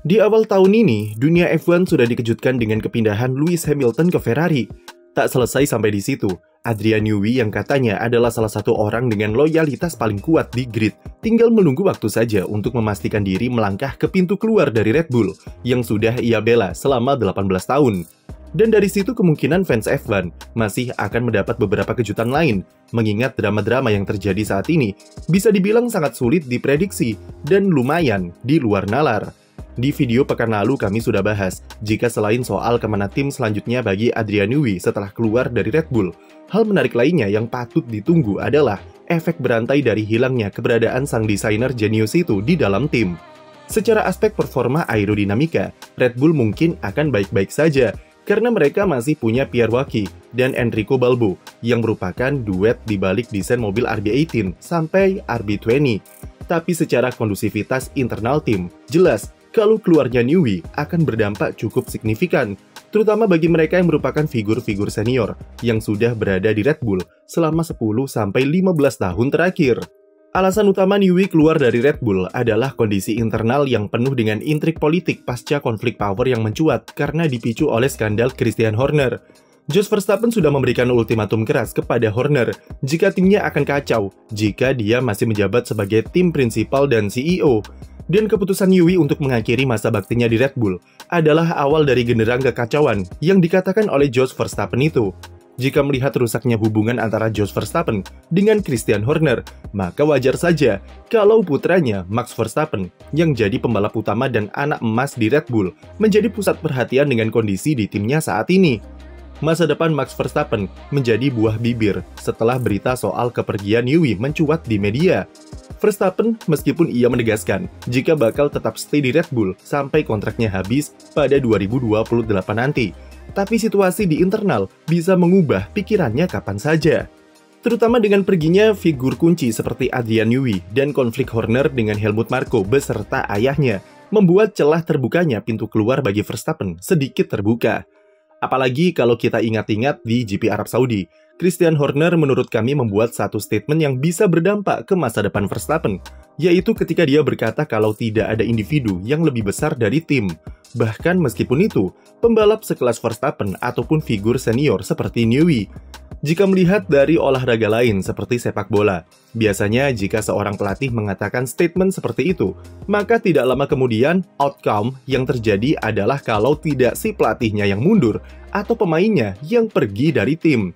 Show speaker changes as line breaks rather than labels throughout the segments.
Di awal tahun ini, dunia F1 sudah dikejutkan dengan kepindahan Lewis Hamilton ke Ferrari. Tak selesai sampai di situ, Adrian Newey yang katanya adalah salah satu orang dengan loyalitas paling kuat di grid, tinggal menunggu waktu saja untuk memastikan diri melangkah ke pintu keluar dari Red Bull, yang sudah ia bela selama 18 tahun. Dan dari situ kemungkinan fans F1 masih akan mendapat beberapa kejutan lain, mengingat drama-drama yang terjadi saat ini bisa dibilang sangat sulit diprediksi dan lumayan di luar nalar. Di video pekan lalu kami sudah bahas, jika selain soal kemana tim selanjutnya bagi Adrian Newey setelah keluar dari Red Bull, hal menarik lainnya yang patut ditunggu adalah efek berantai dari hilangnya keberadaan sang desainer jenius itu di dalam tim. Secara aspek performa aerodinamika, Red Bull mungkin akan baik-baik saja, karena mereka masih punya Pierre Wacky dan Enrico Balbo yang merupakan duet di balik desain mobil RB18 sampai RB20. Tapi secara kondusivitas internal tim, jelas kalau keluarnya Newey akan berdampak cukup signifikan, terutama bagi mereka yang merupakan figur-figur senior yang sudah berada di Red Bull selama 10-15 tahun terakhir. Alasan utama Newey keluar dari Red Bull adalah kondisi internal yang penuh dengan intrik politik pasca konflik power yang mencuat karena dipicu oleh skandal Christian Horner. Jos Verstappen sudah memberikan ultimatum keras kepada Horner jika timnya akan kacau jika dia masih menjabat sebagai tim prinsipal dan CEO. Dan keputusan Newey untuk mengakhiri masa baktinya di Red Bull adalah awal dari genderang kekacauan yang dikatakan oleh Jos Verstappen itu. Jika melihat rusaknya hubungan antara Jos Verstappen dengan Christian Horner, maka wajar saja kalau putranya Max Verstappen yang jadi pembalap utama dan anak emas di Red Bull menjadi pusat perhatian dengan kondisi di timnya saat ini. Masa depan Max Verstappen menjadi buah bibir setelah berita soal kepergian Newey mencuat di media. Verstappen meskipun ia menegaskan jika bakal tetap stay di Red Bull sampai kontraknya habis pada 2028 nanti. Tapi situasi di internal bisa mengubah pikirannya kapan saja. Terutama dengan perginya figur kunci seperti Adrian Newey dan konflik Horner dengan Helmut Marko beserta ayahnya, membuat celah terbukanya pintu keluar bagi Verstappen sedikit terbuka. Apalagi kalau kita ingat-ingat di GP Arab Saudi, Christian Horner menurut kami membuat satu statement yang bisa berdampak ke masa depan Verstappen, yaitu ketika dia berkata kalau tidak ada individu yang lebih besar dari tim. Bahkan meskipun itu, pembalap sekelas Verstappen ataupun figur senior seperti Newey. Jika melihat dari olahraga lain seperti sepak bola, biasanya jika seorang pelatih mengatakan statement seperti itu, maka tidak lama kemudian outcome yang terjadi adalah kalau tidak si pelatihnya yang mundur atau pemainnya yang pergi dari tim.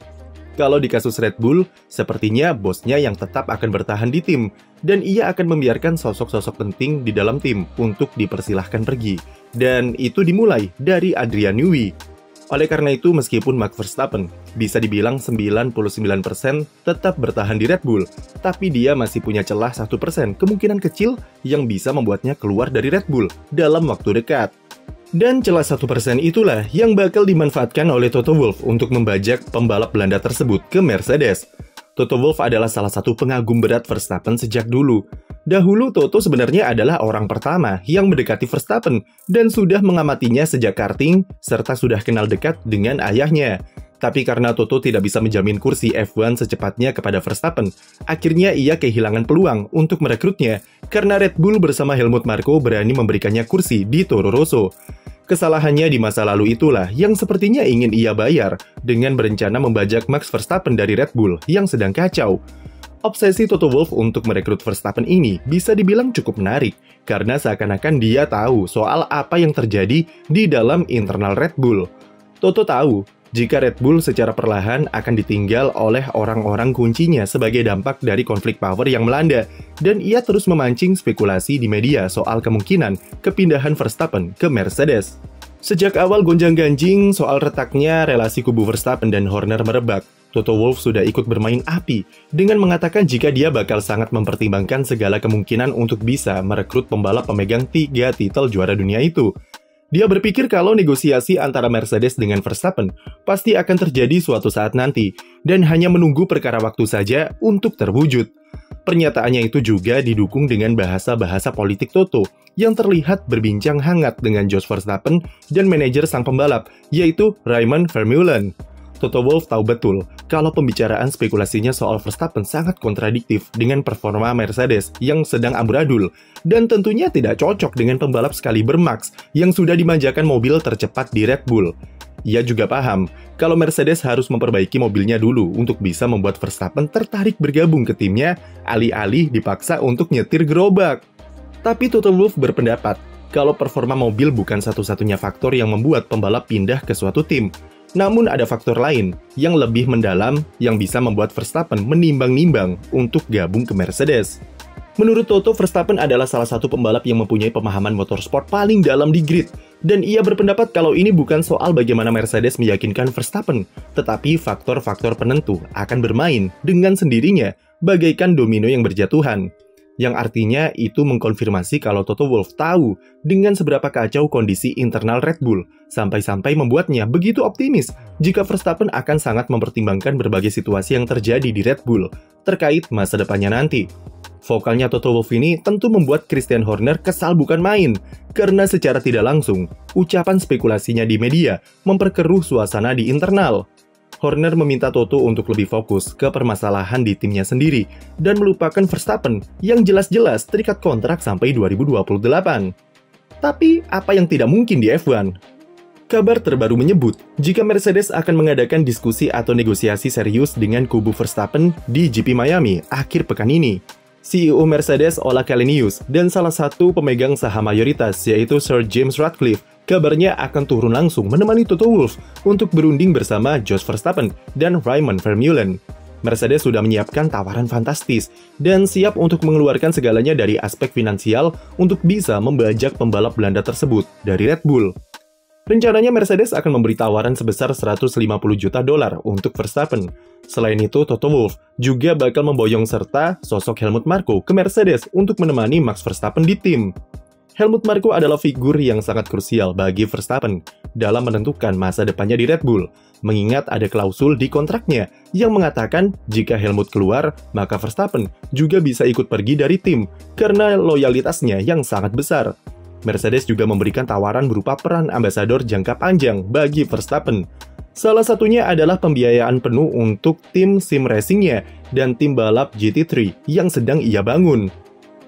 Kalau di kasus Red Bull, sepertinya bosnya yang tetap akan bertahan di tim, dan ia akan membiarkan sosok-sosok penting di dalam tim untuk dipersilahkan pergi. Dan itu dimulai dari Adrian Newey. Oleh karena itu, meskipun Max Verstappen bisa dibilang 99% tetap bertahan di Red Bull, tapi dia masih punya celah 1% kemungkinan kecil yang bisa membuatnya keluar dari Red Bull dalam waktu dekat. Dan celah 1% itulah yang bakal dimanfaatkan oleh Toto Wolff untuk membajak pembalap Belanda tersebut ke Mercedes. Toto Wolff adalah salah satu pengagum berat Verstappen sejak dulu. Dahulu Toto sebenarnya adalah orang pertama yang mendekati Verstappen dan sudah mengamatinya sejak karting serta sudah kenal dekat dengan ayahnya. Tapi karena Toto tidak bisa menjamin kursi F1 secepatnya kepada Verstappen, akhirnya ia kehilangan peluang untuk merekrutnya karena Red Bull bersama Helmut Marko berani memberikannya kursi di Toro Rosso. Kesalahannya di masa lalu itulah yang sepertinya ingin ia bayar dengan berencana membajak Max Verstappen dari Red Bull yang sedang kacau. Obsesi Toto Wolff untuk merekrut Verstappen ini bisa dibilang cukup menarik, karena seakan-akan dia tahu soal apa yang terjadi di dalam internal Red Bull. Toto tahu jika Red Bull secara perlahan akan ditinggal oleh orang-orang kuncinya sebagai dampak dari konflik power yang melanda, dan ia terus memancing spekulasi di media soal kemungkinan kepindahan Verstappen ke Mercedes. Sejak awal gonjang-ganjing soal retaknya relasi kubu Verstappen dan Horner merebak, Toto Wolff sudah ikut bermain api dengan mengatakan jika dia bakal sangat mempertimbangkan segala kemungkinan untuk bisa merekrut pembalap pemegang 3 titel juara dunia itu. Dia berpikir kalau negosiasi antara Mercedes dengan Verstappen pasti akan terjadi suatu saat nanti dan hanya menunggu perkara waktu saja untuk terwujud. Pernyataannya itu juga didukung dengan bahasa-bahasa politik Toto yang terlihat berbincang hangat dengan Jos Verstappen dan manajer sang pembalap, yaitu Raymond Vermeulen. Toto Wolff tahu betul kalau pembicaraan spekulasinya soal Verstappen sangat kontradiktif dengan performa Mercedes yang sedang amburadul, dan tentunya tidak cocok dengan pembalap sekaliber Max yang sudah dimanjakan mobil tercepat di Red Bull. Ia juga paham kalau Mercedes harus memperbaiki mobilnya dulu untuk bisa membuat Verstappen tertarik bergabung ke timnya, alih-alih dipaksa untuk nyetir gerobak. Tapi Toto Wolff berpendapat kalau performa mobil bukan satu-satunya faktor yang membuat pembalap pindah ke suatu tim. Namun ada faktor lain yang lebih mendalam yang bisa membuat Verstappen menimbang-nimbang untuk gabung ke Mercedes. Menurut Toto, Verstappen adalah salah satu pembalap yang mempunyai pemahaman motorsport paling dalam di grid. Dan ia berpendapat kalau ini bukan soal bagaimana Mercedes meyakinkan Verstappen, tetapi faktor-faktor penentu akan bermain dengan sendirinya bagaikan domino yang berjatuhan. Yang artinya itu mengkonfirmasi kalau Toto Wolff tahu dengan seberapa kacau kondisi internal Red Bull, sampai-sampai membuatnya begitu optimis jika Verstappen akan sangat mempertimbangkan berbagai situasi yang terjadi di Red Bull terkait masa depannya nanti. Vokalnya Toto Wolff ini tentu membuat Christian Horner kesal bukan main, karena secara tidak langsung, ucapan spekulasinya di media memperkeruh suasana di internal. Horner meminta Toto untuk lebih fokus ke permasalahan di timnya sendiri dan melupakan Verstappen yang jelas-jelas terikat kontrak sampai 2028. Tapi apa yang tidak mungkin di F1? Kabar terbaru menyebut jika Mercedes akan mengadakan diskusi atau negosiasi serius dengan kubu Verstappen di GP Miami akhir pekan ini. CEO Mercedes Ola Källenius dan salah satu pemegang saham mayoritas yaitu Sir James Ratcliffe kabarnya akan turun langsung menemani Toto Wolff untuk berunding bersama Jos Verstappen dan Raymond Vermeulen. Mercedes sudah menyiapkan tawaran fantastis dan siap untuk mengeluarkan segalanya dari aspek finansial untuk bisa membajak pembalap Belanda tersebut dari Red Bull. Rencananya Mercedes akan memberi tawaran sebesar $150 juta untuk Verstappen. Selain itu, Toto Wolff juga bakal memboyong serta sosok Helmut Marko ke Mercedes untuk menemani Max Verstappen di tim. Helmut Marko adalah figur yang sangat krusial bagi Verstappen dalam menentukan masa depannya di Red Bull, mengingat ada klausul di kontraknya yang mengatakan jika Helmut keluar, maka Verstappen juga bisa ikut pergi dari tim karena loyalitasnya yang sangat besar. Mercedes juga memberikan tawaran berupa peran ambasador jangka panjang bagi Verstappen. Salah satunya adalah pembiayaan penuh untuk tim sim racingnya dan tim balap GT3 yang sedang ia bangun.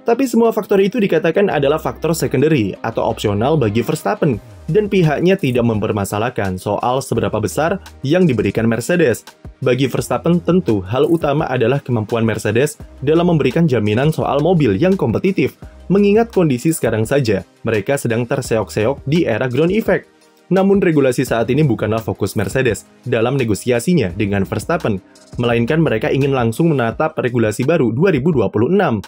Tapi semua faktor itu dikatakan adalah faktor secondary atau opsional bagi Verstappen, dan pihaknya tidak mempermasalahkan soal seberapa besar yang diberikan Mercedes. Bagi Verstappen tentu hal utama adalah kemampuan Mercedes dalam memberikan jaminan soal mobil yang kompetitif, mengingat kondisi sekarang saja mereka sedang terseok-seok di era ground effect. Namun regulasi saat ini bukanlah fokus Mercedes dalam negosiasinya dengan Verstappen, melainkan mereka ingin langsung menatap regulasi baru 2026.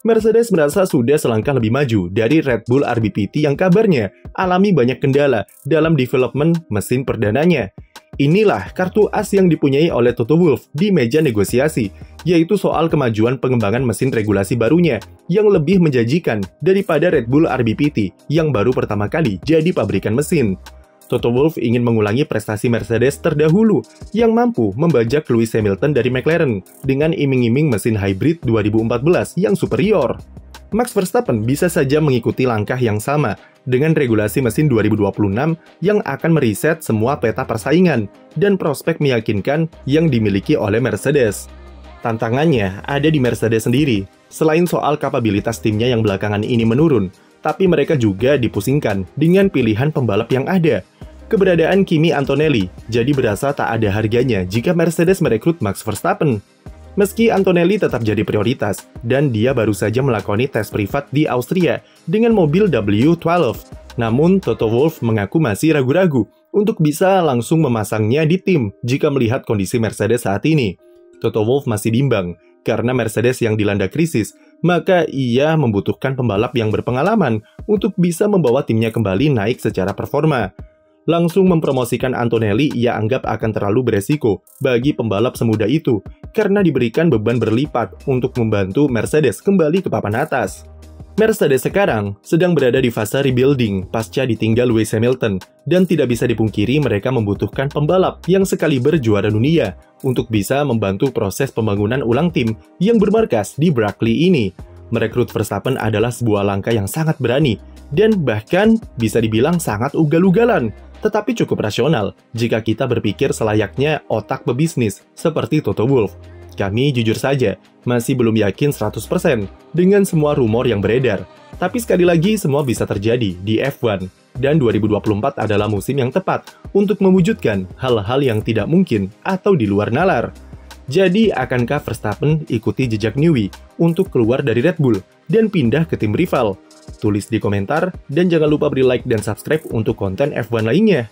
Mercedes merasa sudah selangkah lebih maju dari Red Bull RBPT yang kabarnya alami banyak kendala dalam development mesin perdananya. Inilah kartu as yang dipunyai oleh Toto Wolff di meja negosiasi, yaitu soal kemajuan pengembangan mesin regulasi barunya yang lebih menjanjikan daripada Red Bull RBPT yang baru pertama kali jadi pabrikan mesin. Toto Wolff ingin mengulangi prestasi Mercedes terdahulu yang mampu membajak Lewis Hamilton dari McLaren dengan iming-iming mesin hybrid 2014 yang superior. Max Verstappen bisa saja mengikuti langkah yang sama dengan regulasi mesin 2026 yang akan mereset semua peta persaingan dan prospek meyakinkan yang dimiliki oleh Mercedes. Tantangannya ada di Mercedes sendiri. Selain soal kapabilitas timnya yang belakangan ini menurun, tapi mereka juga dipusingkan dengan pilihan pembalap yang ada. Keberadaan Kimi Antonelli jadi berasa tak ada harganya jika Mercedes merekrut Max Verstappen. Meski Antonelli tetap jadi prioritas, dan dia baru saja melakoni tes privat di Austria dengan mobil W12. Namun, Toto Wolff mengaku masih ragu-ragu untuk bisa langsung memasangnya di tim jika melihat kondisi Mercedes saat ini. Toto Wolff masih bimbang, karena Mercedes yang dilanda krisis, maka ia membutuhkan pembalap yang berpengalaman untuk bisa membawa timnya kembali naik secara performa. Langsung mempromosikan Antonelli ia anggap akan terlalu beresiko bagi pembalap semuda itu karena diberikan beban berlipat untuk membantu Mercedes kembali ke papan atas. Mercedes sekarang sedang berada di fase rebuilding pasca ditinggal Lewis Hamilton, dan tidak bisa dipungkiri mereka membutuhkan pembalap yang sekaliber juara dunia untuk bisa membantu proses pembangunan ulang tim yang bermarkas di Brackley ini. Merekrut Verstappen adalah sebuah langkah yang sangat berani dan bahkan bisa dibilang sangat ugal-ugalan. tetapi cukup rasional jika kita berpikir selayaknya otak pebisnis seperti Toto Wolff. Kami jujur saja, masih belum yakin 100% dengan semua rumor yang beredar. Tapi sekali lagi, semua bisa terjadi di F1. Dan 2024 adalah musim yang tepat untuk mewujudkan hal-hal yang tidak mungkin atau di luar nalar. Jadi, akankah Verstappen ikuti jejak Newey untuk keluar dari Red Bull dan pindah ke tim rival? Tulis di komentar, dan jangan lupa beri like dan subscribe untuk konten F1 lainnya.